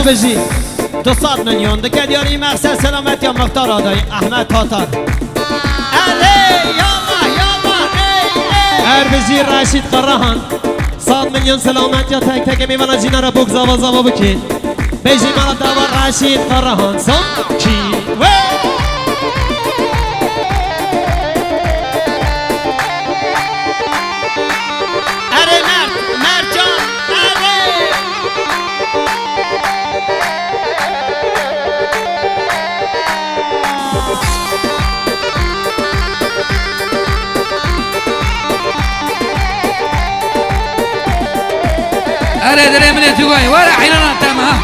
بجی 200 میلیون دکه دیاری مقصد سلامت یا مختار آدای احمد تاتار علی یالا هر بجی رشید قراهان 100 میلیون سلامت یا تک تک میوانا جینا را بک زاوا زاوا بکید بجی مالا دوا رشید قراهان سان کی أرى دري من تقوي ولا حيران تمام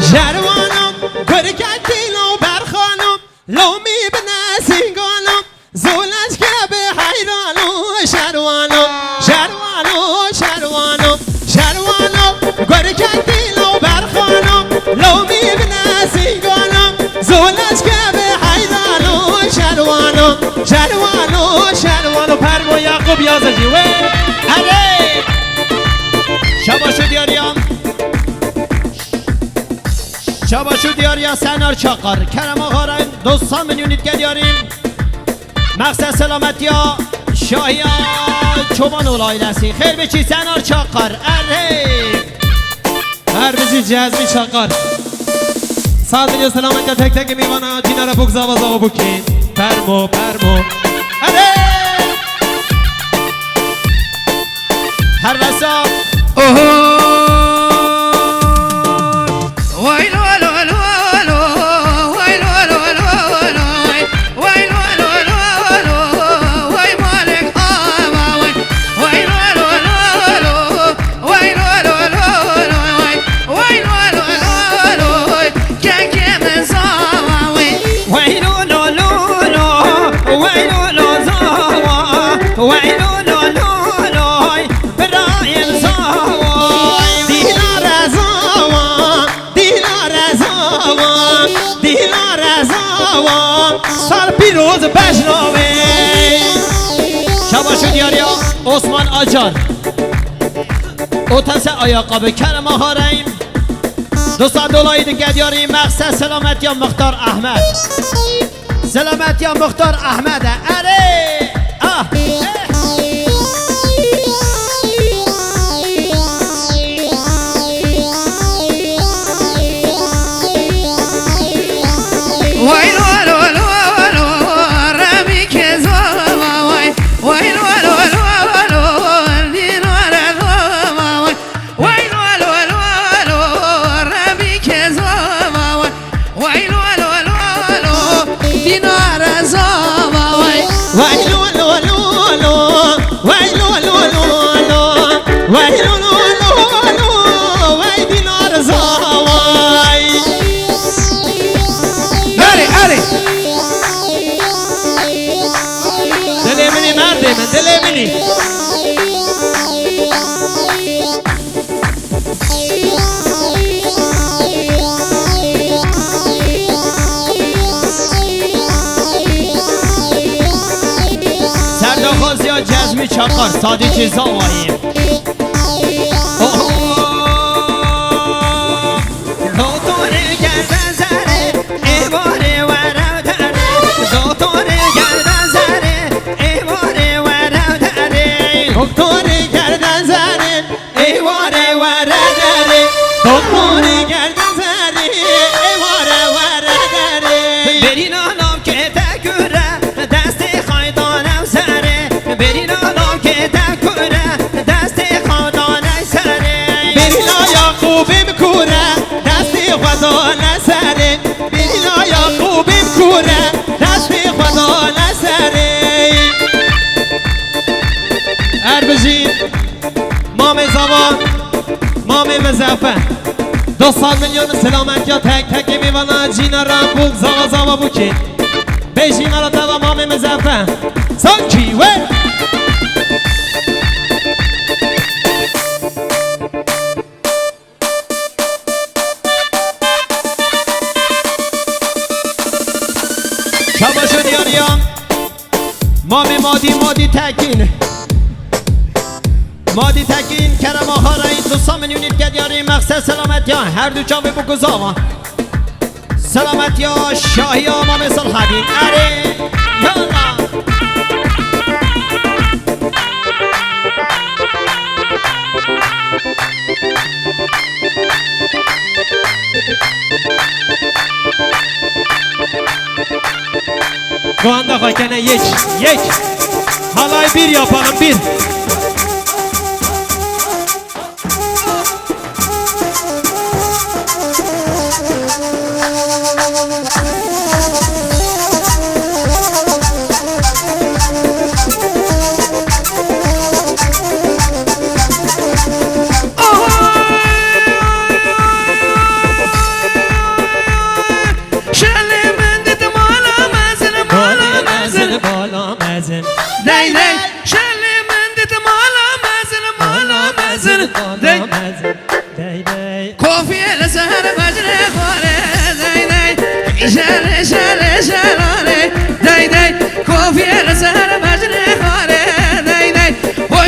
جروانم گرگتیلو برخانم لومی بنسینگانم زولش که به حیرانو شروانم گرگتیلو برخانم لومی بنسینگانم زولش که به حیرانو شروانو پرمو یعقوب یازجی وی اره شباشو دیاریا سنار چاقار کرم آقا را 200 میلیونیت که دیاریم مقصد سلامتی ها شاهی ها چوبان اولای لسی خیر بچی سنار چاقار اره هر بزی جزمی چاقار 100 میلیون سلامتی تک تک میوانا جینا را بک زاوا زاوا بکین پرمو اره هر وسا پیروز بجناوی شباشو دیاریا عثمان آجان اوتس آیاقا به کرم آهاریم 200 دلاری دیگه دیاریم مقصد سلامت یا مختار احمد سلامت یا مختار احمد اره دل منی سرداخوزی ها جزمی چاقار سادی چیزا واییم دکتری گردن زنه ایواره وره داره دکتری گردن زنه ایواره وره داره برین آنام که تکوره دست خایدانم سره برین آنام که تکوره دست خایدانم سره برین آیاقوبیم کوره دست خایدانم سره برین آیاقوبیم کوره دست خایدانم سره اربجی مام زمان مام مزفه 200 میلیون سلامت یا تک تک میوانا جینا را بوک زاوا زاوا بوکی بیشی مرا توا مام مزفه سانکی و شباشو دیاریم مام مادی تکین مادی تکین کرم آخرین دوستان من یونیت که دیاری مقصد سلامتی ها هر دو چاوی بگذاما سلامتی ها شاهی ها ما مثل خدین اره یالا Goanda fakene yek halay bir yapalım bir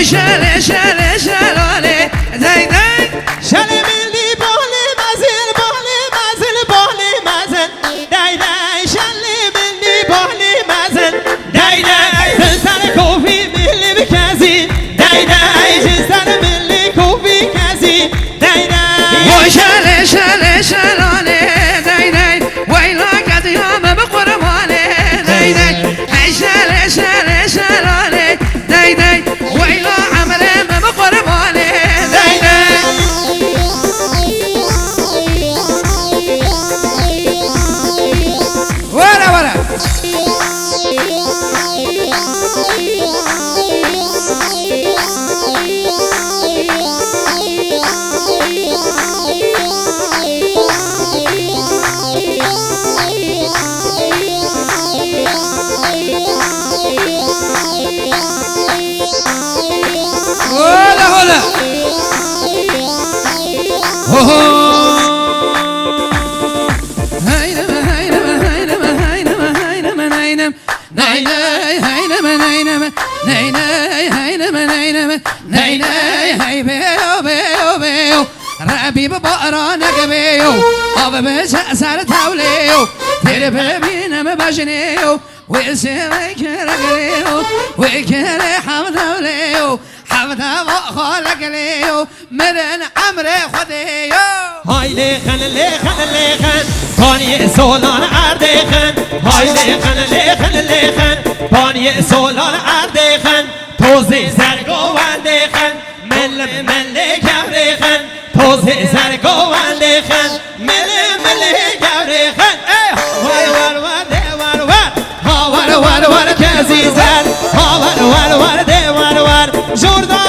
شاله شاله شاله دای دای شاله ملی بالی مزل بالی مزل بالی مزل دای دای شاله ملی بالی مزل دای دای سر کوفی ملی بکزی دای دای سر ملی کوفی کزی دای دای شاله شاله شاله دای دای ویلا قدیام بقربانه دای دای شاله شاله شاله دای دای ویلا ربي بقرا نقبيو أبى بسأسر توليو ترى ببينا مبجنيو ويسيرك رجليو ويكره حمد وليو حمد خالق ليو مرن عمري خديو هاي ليخن ليخن ليخن باني سولان أرديخن هاي ليخن ليخن ليخن باني سولان أرديخن توزي زرقو وانديخن مل كبريخن توزي زرقو وانديخن مل كبريخن ور ور ور ور ها ور ور ور كزيزن ها ور ور ور دي ور ور جوردا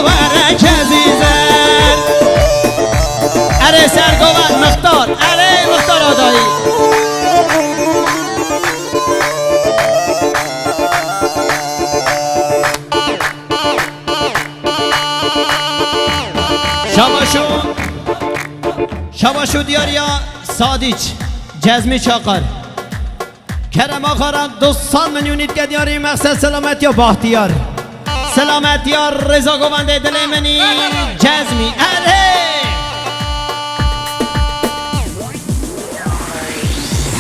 ور كزيزن اره سرگوان مختار اره مختار آدایی شباشو دیاریا سادیچ جزمی چاقر کرم آخران دوستان من یونیت که دیاری مقصد سلامتی و باختیار سلامتی ها رضا گوانده دل منی جزمی اره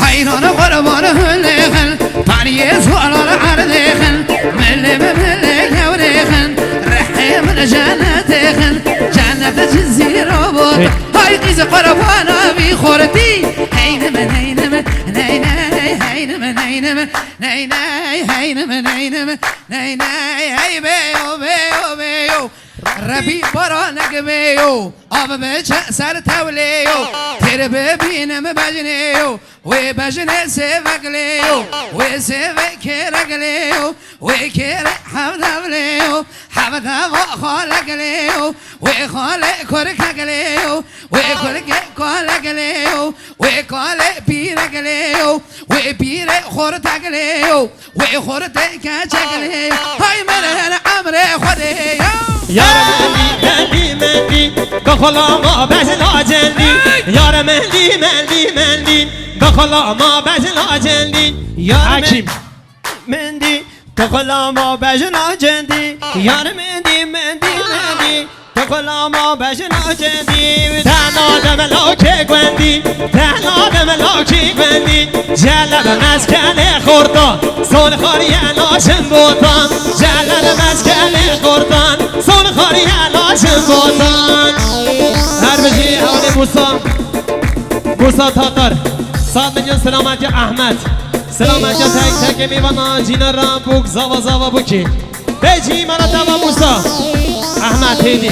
حیران قربان هلیخن پانیه سوالان عردیخن ملی بملی یوریخن رحی من جنتیخن جنت جزی رو بود های قیز قربانا بی خوردی هینم هینم نینه هینم هینم نینه هینم هینم نینه هی بیو بیو بیو ربی برا نگمیو آب بچه سر تولیو تیر ببینم بجنیو و بجنه سیفکلیو و سیفکرگلیو و کر حمدولیو حمدو خالقلیو و خالق کرکگلیو و کرکگلیو و کال پیرگلیو و پیر خورتگلیو و خورتگچگلیو های مرن عمر خودیو یار مندی بخلا ما بزن آجندی یار مندی بخلا ما بزن آجندی یار مندی بخلا ما بزن آجندی یار مندی جدی تو کلاما بجنا جدی تنها ملاکی گوندی تنها ملاکی گوندی جلب مسکن خوردان سون خاری علاشم بودان جلب مسکن خوردان سون خاری علاشم بودان هر بجی حال موسا تاتار 100 میلیون سلامتی احمد سلامتی تک تک میوانا جینا رام بوک زاوا زاوا بوکی بجی مانا تاوا موسا احمد هیدی